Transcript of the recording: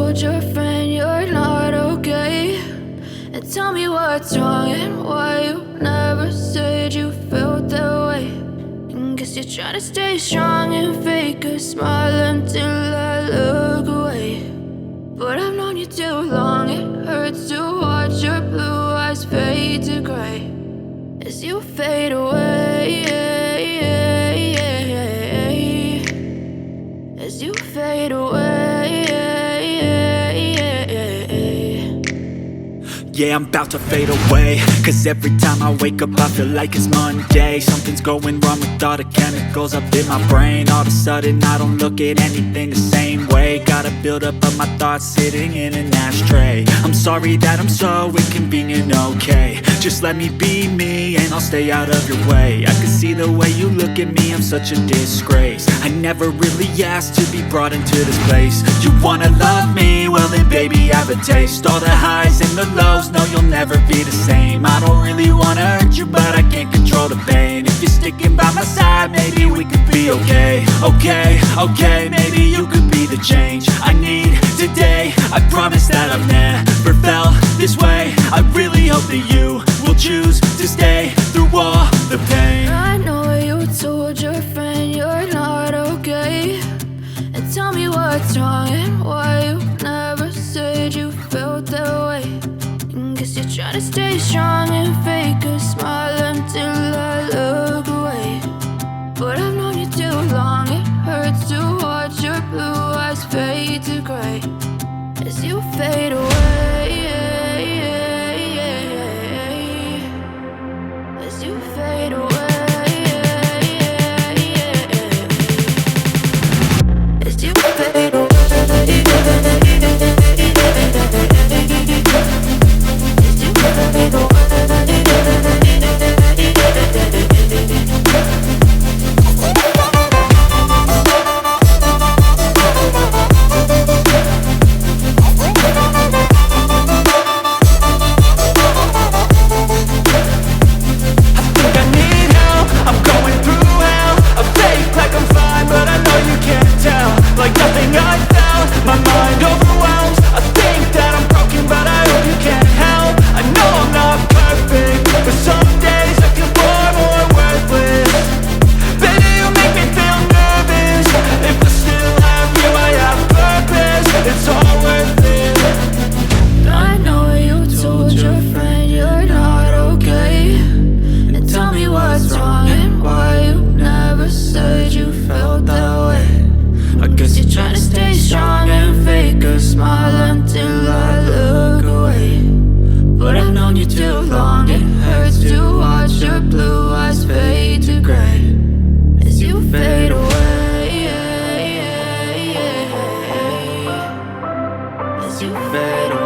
told your friend you're not okay, and tell me what's wrong and why you never said you felt that way. And guess you're trying to stay strong and fake a smile until I look away. But I've known you too long, it hurts to watch your blue eyes fade to gray as you fade away, as you fade away. Yeah, I'm about to fade away, cause every time I wake up I feel like it's Monday. Something's going wrong with all the chemicals up in my brain. All of a sudden I don't look at anything the same way. Got a buildup of my thoughts sitting in an ashtray. I'm sorry that I'm so inconvenient, okay. Just let me be me and I'll stay out of your way. I can see the way you look at me, I'm such a disgrace. I never really asked to be brought into this place. You wanna love me? Well then baby, have a taste. All the highs and the lows, no, you'll never be the same. I don't really wanna hurt you, but I can't control the pain. If you're sticking by my side, maybe we could be okay. Okay, maybe you could be the change I need today. I promise that I've never felt this way. I really hope that you will choose to stay through all the pain. I know you told your friend you're not okay, and tell me what's wrong and why you never said you felt that way. And guess you're trying to stay strong and fake a smile until I look away. But I've known you too long, it hurts to watch your blue eyes fade to gray as you fade away, as you fade away. As you fade away, as you fade away. Like nothing I found, my mind overwhelms. I think that I'm broken, but I hope you can't help. I know I'm not perfect, but some days I feel far more worthless. Baby, you make me feel nervous. If I still have you, I have purpose. It's all worth it. I know you told your friend you're not okay, and tell me what's wrong and why you never said you felt that way. I guess you're trying to stay strong and fake a smile until I look away. But I've known you too long, it hurts to watch your blue eyes fade to gray as you fade away, as you fade away.